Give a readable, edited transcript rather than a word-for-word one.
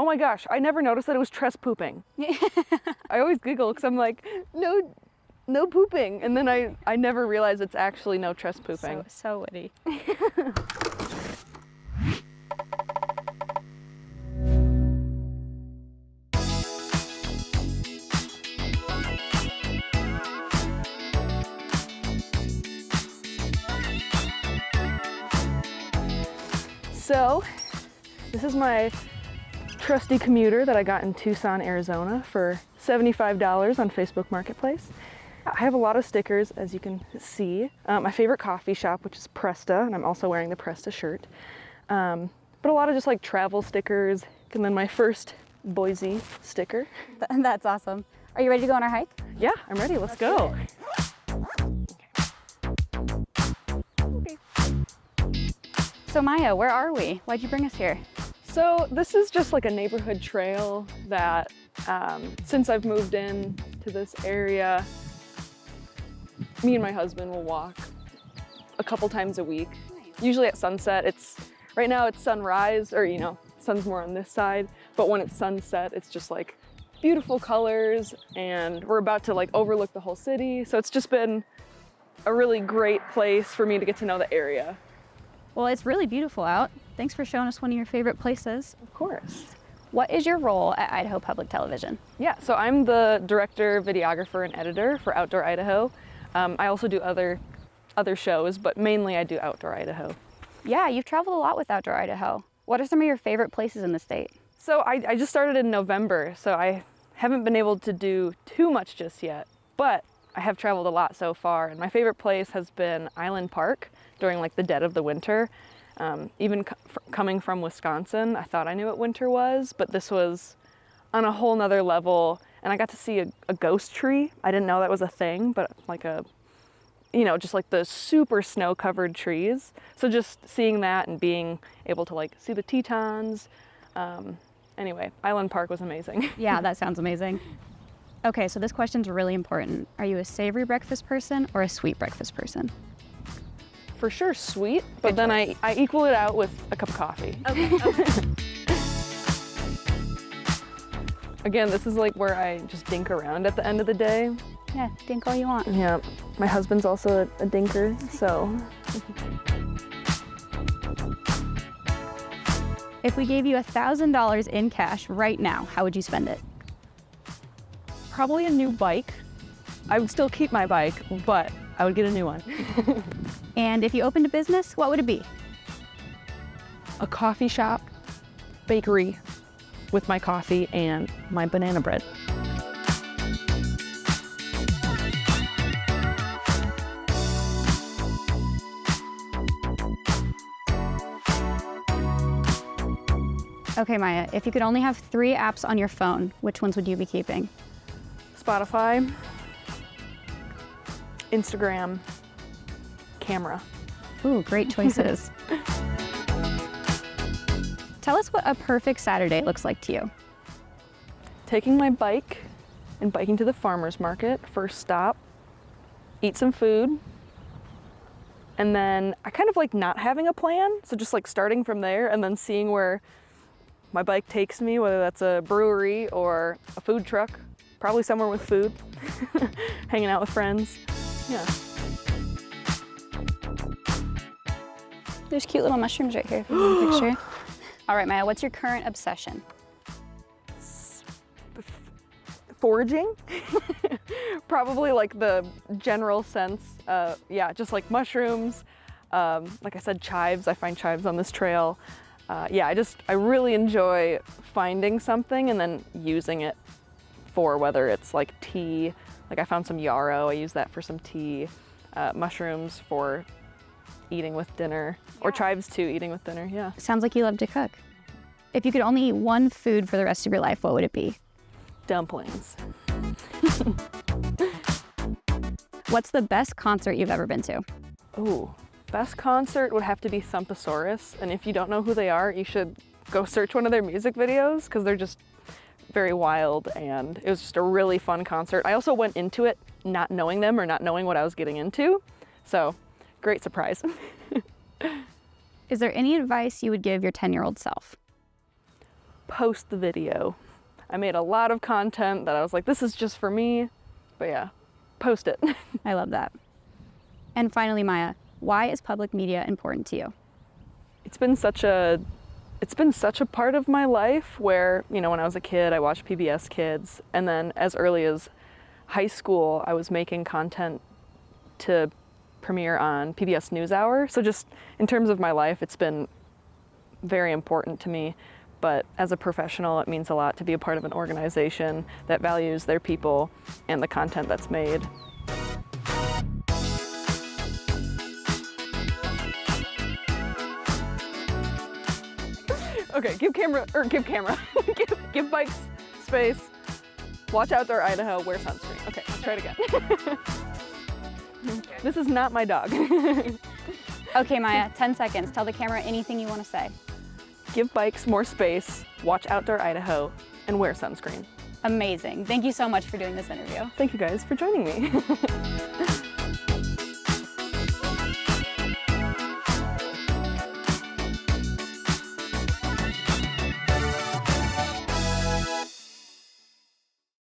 Oh my gosh, I never noticed that it was tress pooping. I always giggle because I'm like, no pooping. And then I never realize it's actually no tress pooping. So witty. So, this is my trusty commuter that I got in Tucson, Arizona for $75 on Facebook Marketplace. I have a lot of stickers, as you can see. My favorite coffee shop, which is Presta, and I'm also wearing the Presta shirt. But a lot of just like travel stickers, and then my first Boise sticker. That's awesome. Are you ready to go on our hike? Yeah, I'm ready. Let's go. So Maya, where are we? Why'd you bring us here? So this is just like a neighborhood trail that since I've moved in to this area, me and my husband will walk a couple times a week. Nice. Usually at sunset. Right now it's sunrise, or sun's more on this side, but when it's sunset, it's just like beautiful colors, and we're about to like overlook the whole city. So it's just been a really great place for me to get to know the area. Well, it's really beautiful out. Thanks for showing us one of your favorite places. Of course. What is your role at Idaho Public Television? Yeah, so I'm the director, videographer, and editor for Outdoor Idaho. I also do other shows, but mainly I do Outdoor Idaho. Yeah, you've traveled a lot with Outdoor Idaho. What are some of your favorite places in the state? So I just started in November, so I haven't been able to do too much just yet, but I have traveled a lot so far, and my favorite place has been Island Park during like the dead of the winter. Even coming from Wisconsin, I thought I knew what winter was, but this was on a whole nother level, and I got to see a ghost tree. I didn't know that was a thing, but like just like the super snow-covered trees. So just seeing that and being able to like see the Tetons. Anyway, Island Park was amazing. Yeah, that sounds amazing. Okay, so this question's really important. Are you a savory breakfast person or a sweet breakfast person? For sure sweet, but then I equal it out with a cup of coffee. Okay. Again, this is like where I just dink around at the end of the day. Yeah, dink all you want. Yeah, my husband's also a dinker, so. If we gave you $1,000 in cash right now, how would you spend it? Probably a new bike. I would still keep my bike, but I would get a new one. And if you opened a business, what would it be? A coffee shop, bakery, with my coffee and my banana bread. Okay, Maya, if you could only have 3 apps on your phone, which ones would you be keeping? Spotify, Instagram, camera. Ooh, great choices. Tell us what a perfect Saturday looks like to you. Taking my bike and biking to the farmer's market, first stop, eat some food, and then I kind of like not having a plan, so just like starting from there and then seeing where my bike takes me, whether that's a brewery or a food truck, probably somewhere with food, hanging out with friends. Yeah. There's cute little mushrooms right here if you want a picture. All right, Maya, what's your current obsession? Foraging. Probably like the general sense. Yeah, just like mushrooms. Like I said, chives. I find chives on this trail. Yeah, I really enjoy finding something and then using it for whether it's like tea. Like I found some yarrow, I use that for some tea. Mushrooms for eating with dinner, or chives too, eating with dinner, yeah. Sounds like you love to cook. If you could only eat one food for the rest of your life, what would it be? Dumplings. What's the best concert you've ever been to? Ooh, best concert would have to be Thumpasaurus, and if you don't know who they are, you should go search one of their music videos, because they're just very wild, and it was just a really fun concert. I also went into it not knowing them or not knowing what I was getting into, so great surprise. Is there any advice you would give your 10-year-old self? post the video. I made a lot of content that I was like, this is just for me, but yeah, post it. I love that. And finally, Maya, why is public media important to you? It's been such a part of my life where, you know, when I was a kid, I watched PBS Kids, and then as early as high school, I was making content to premiere on PBS NewsHour. So just in terms of my life, it's been very important to me. But as a professional, it means a lot to be a part of an organization that values their people and the content that's made. Okay, give bikes space, watch outdoor Idaho, wear sunscreen. Okay, let's try it again. This is not my dog. Okay, Maya, 10 seconds. Tell the camera anything you want to say. Give bikes more space, watch outdoor Idaho, and wear sunscreen. Amazing. Thank you so much for doing this interview. Thank you guys for joining me.